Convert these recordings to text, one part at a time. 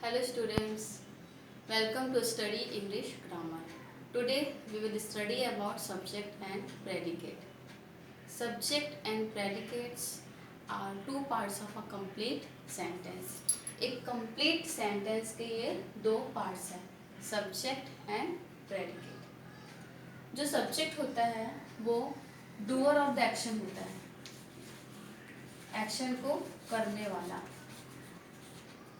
Hello students, welcome to study English grammar. Today we will study about subject and predicate. Subject and predicates are two parts of a complete sentence. एक complete sentence के ये दो parts हैं, subject and predicate. जो subject होता है वो doer of the action होता है, action को करने वाला,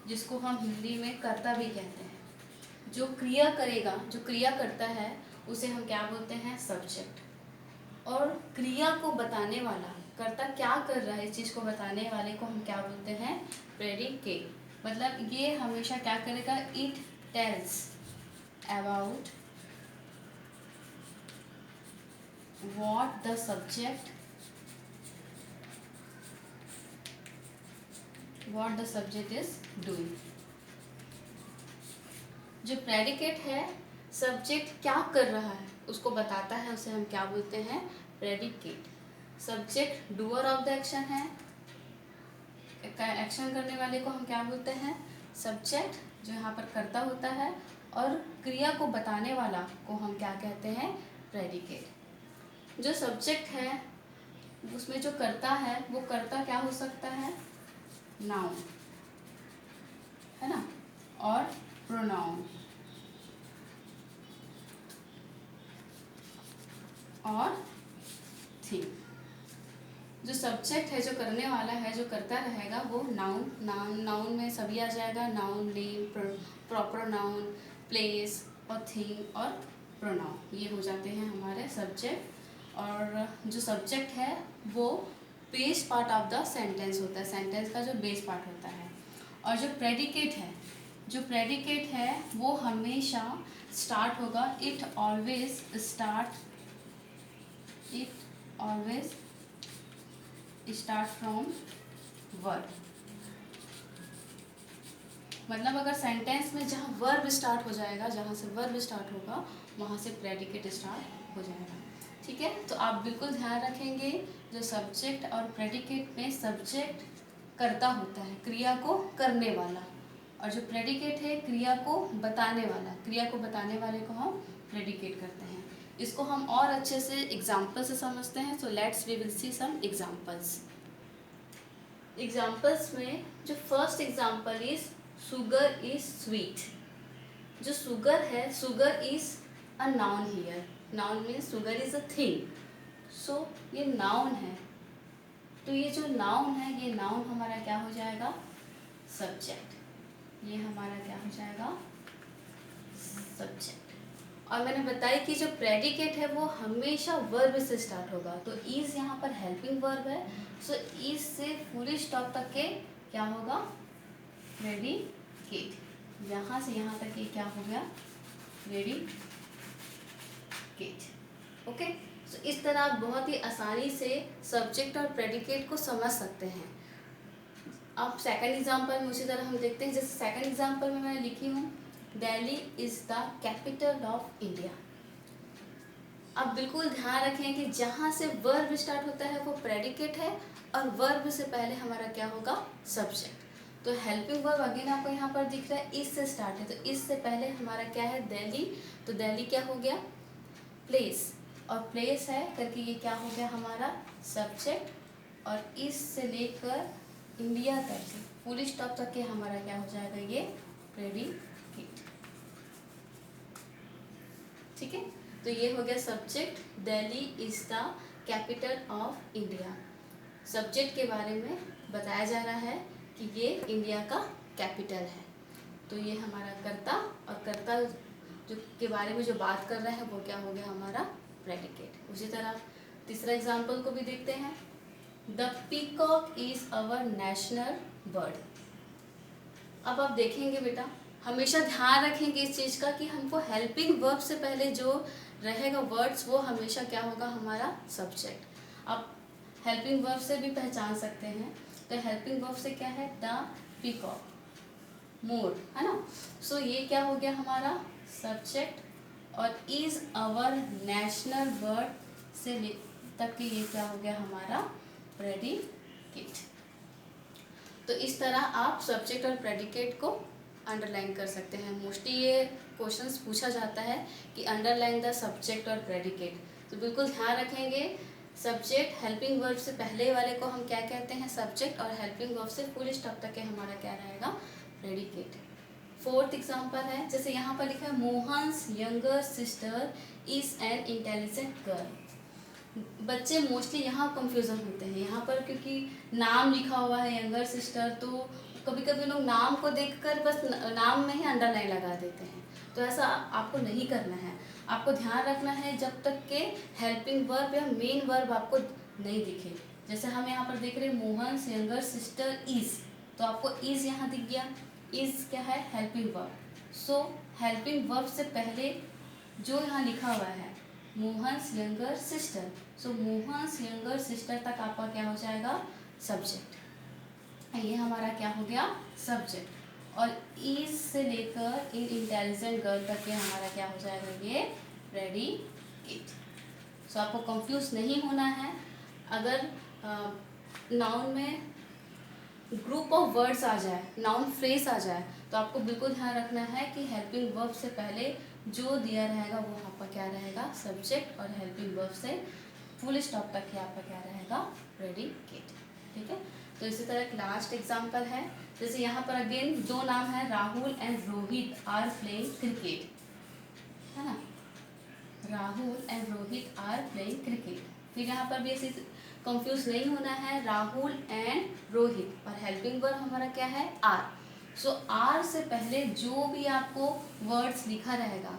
जिसको हम हिंदी में कर्ता भी कहते हैं। जो क्रिया करेगा, जो क्रिया करता है उसे हम क्या बोलते हैं? सब्जेक्ट। और क्रिया को बताने वाला, कर्ता क्या कर रहा है इस चीज़ को बताने वाले को हम क्या बोलते हैं? प्रेडिकेट। मतलब ये हमेशा क्या करेगा? It tells about what the subject is doing. जो प्रेडिकेट है, सब्जेक्ट क्या कर रहा है उसको बताता है, उसे हम क्या बोलते हैं? Predicate. Subject doer of the action है, एक्शन करने वाले को हम क्या बोलते हैं? सब्जेक्ट, जो यहाँ पर कर्ता होता है, और क्रिया को बताने वाला को हम क्या कहते हैं? प्रेडिकेट। जो सब्जेक्ट है उसमें जो कर्ता है वो कर्ता क्या हो सकता है? नाउन, है ना, और प्रोनाउन और थिंग। जो सब्जेक्ट है, जो करने वाला है, जो करता रहेगा वो नाउन में सभी आ जाएगा। Noun, name, proper noun, place और थिंग और प्रोनाउन, ये हो जाते हैं हमारे सब्जेक्ट। और जो सब्जेक्ट है वो base part of the sentence होता है, सेंटेंस का जो बेस पार्ट होता है। और जो प्रेडिकेट है वो हमेशा स्टार्ट होगा, it always start from verb. मतलब अगर सेंटेंस में जहाँ वर्ब स्टार्ट हो जाएगा, जहाँ से वर्ब स्टार्ट होगा वहाँ से प्रेडिकेट स्टार्ट हो जाएगा। ठीक है, तो आप बिल्कुल ध्यान रखेंगे, जो सब्जेक्ट और प्रेडिकेट में सब्जेक्ट करता होता है, क्रिया को करने वाला, और जो प्रेडिकेट है क्रिया को बताने वाला, क्रिया को बताने वाले को हम प्रेडिकेट करते हैं। इसको हम और अच्छे से एग्जाम्पल से समझते हैं। So let's we will see some examples में जो first example is sugar is sweet. जो सुगर है, sugar is a noun here. Noun means sugar is a thing, so ये नाउन है। तो ये जो नाउन है, ये नाउन हमारा क्या हो जाएगा? सब्जेक्ट। ये हमारा क्या हो जाएगा? सब्जेक्ट। और मैंने बताया कि जो प्रेडिकेट है वो हमेशा वर्ब से स्टार्ट होगा। तो इज यहाँ पर हेल्पिंग वर्ब है, सो इज से फुल स्टॉप तक के क्या होगा? प्रेडिकेट। यहाँ से यहाँ तक ये क्या हो गया? प्रेडिकेट। ओके, तो इस तरह आप बहुत ही आसानी से सब्जेक्ट और प्रेडिकेट को समझ सकते हैं। अब सेकंड एग्जांपल में उसी तरह हम देखते हैं। जैसे सेकंड एग्जांपल में मैं लिखी हूँ, Delhi is the capital of India. अब बिल्कुल ध्यान रखें कि जहाँ से वर्ब स्टार्ट होता है वो प्रेडिकेट है, और वर्ब से पहले हमारा क्या होगा? सब्जेक्ट। तो हेल्पिंग वर्ब अगेन आपको यहाँ पर दिख रहा है, इस से स्टार्ट है, तो इस से पहले हमारा क्या है? दिल्ली। तो दिल्ली क्या हो गया? प्लेस, और प्लेस है करके ये क्या हो गया हमारा? सब्जेक्ट। और इस से लेकर इंडिया तक के फुल स्टॉप तक के हमारा क्या हो जाएगा? ये प्रेडिकेट। ठीक है, तो ये हो गया subject. Delhi is the capital of India. Subject के बारे में बताया जा रहा है कि ये इंडिया का कैपिटल है। तो ये हमारा कर्ता, और कर्ता जो के बारे में जो बात कर रहा है वो क्या हो गया? हमारा प्रेडिकेट। उसी तरह तीसरा एग्जाम्पल को भी देखते हैं। The peacock is our national bird. अब आप देखेंगे बेटा, हमेशा ध्यान रखेंगे इस चीज़ का कि हमको हेल्पिंग वर्ब से पहले जो रहेगा वर्ड्स वो हमेशा क्या होगा? हमारा सब्जेक्ट। आप हेल्पिंग वर्ब से भी पहचान सकते हैं। तो हेल्पिंग वर्ब से क्या है? द पीकॉक, मोर, है ना। सो ये क्या हो गया हमारा? सब्जेक्ट। और इज अवर नेशनल बर्ड से तक के ये क्या हो गया हमारा? प्रेडिकेट। तो इस तरह आप सब्जेक्ट और प्रेडिकेट को अंडरलाइन कर सकते हैं। मोस्टली ये क्वेश्चंस पूछा जाता है कि अंडरलाइन द सब्जेक्ट और प्रेडिकेट, तो बिल्कुल ध्यान रखेंगे। सब्जेक्ट हेल्पिंग वर्ब से पहले वाले को हम क्या कहते हैं, सब्जेक्ट, और हेल्पिंग वर्ब से फुल स्टॉप तक के हमारा क्या रहेगा, प्रेडिकेट। फोर्थ एग्जांपल है, जैसे यहाँ पर लिखा है Mohan's younger sister is an intelligent girl. बच्चे मोस्टली यहाँ कंफ्यूजन होते हैं यहाँ पर, क्योंकि नाम लिखा हुआ है यंगर सिस्टर, तो कभी कभी लोग नाम को देखकर बस नाम में ही अंडरलाइन लगा देते हैं। तो ऐसा आपको नहीं करना है। आपको ध्यान रखना है जब तक के हेल्पिंग वर्ब या मेन वर्ब आपको नहीं दिखे। जैसे हम यहाँ पर देख रहे हैं मोहन्स यंगर सिस्टर इज, तो आपको इज यहाँ दिख गया। इज क्या है, हेल्पिंग वर्ब। सो हेल्पिंग वर्ब से पहले जो यहाँ लिखा हुआ है मोहन्स यंगर सिस्टर, सो मोहन्स यंगर सिस्टर तक आपका क्या हो जाएगा, सब्जेक्ट। ये हमारा क्या हो गया, सब्जेक्ट। और इज से लेकर इन इंटेलिजेंट गर्ल तक ये हमारा क्या हो जाएगा, ये प्रेडिकेट। सो आपको कंफ्यूज नहीं होना है। अगर नाउन में ग्रुप ऑफ वर्ड्स आ जाए, नाउन फ्रेज आ जाए, तो आपको बिल्कुल ध्यान रखना है कि हेल्पिंग वर्ब से पहले जो दिया रहेगा वो आपका क्या रहेगा, सब्जेक्ट, और हेल्पिंग वर्ब से फुल स्टॉप तक क्या आपका क्या रहेगा, प्रेडिकेट। ठीक है। तो इसी तरह एक लास्ट एग्जांपल है, जैसे यहाँ पर अगेन दो नाम है, Rahul and Rohit are playing cricket, है ना, Rahul and Rohit are playing cricket. फिर यहाँ पर भी ऐसे कंफ्यूज नहीं होना है, राहुल एंड रोहित, और हेल्पिंग वर्ब हमारा क्या है, आर। सो आर से पहले जो भी आपको वर्ड्स लिखा रहेगा,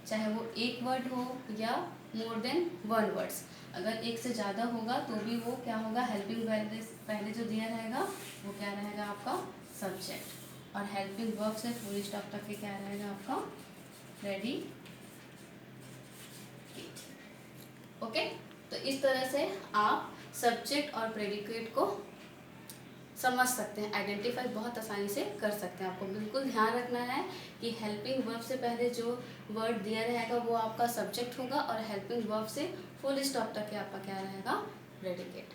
चाहे वो एक वर्ड हो या मोर देन वन वर्ड्स, अगर एक से ज़्यादा होगा तो भी वो क्या होगा, हेल्पिंग वर्ब पहले जो दिया रहेगा वो क्या रहेगा आपका, सब्जेक्ट, और हेल्पिंग वर्ब से फुल स्टॉप तक के क्या रहेगा आपका, प्रेडिकेट। ओके। तो इस तरह से आप सब्जेक्ट और प्रेडिकेट को समझ सकते हैं, आइडेंटिफाई बहुत आसानी से कर सकते हैं। आपको बिल्कुल ध्यान रखना है कि हेल्पिंग वर्ब से पहले जो वर्ड दिया रहेगा वो आपका सब्जेक्ट होगा, और हेल्पिंग वर्ब से फुल स्टॉप तक के आपका क्या रहेगा, प्रेडिकेट।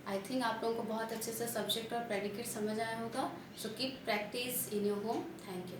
आई थिंक आप लोगों को बहुत अच्छे से सब्जेक्ट और प्रेडिकेट समझ आया होगा। So keep practice in your home. Thank you.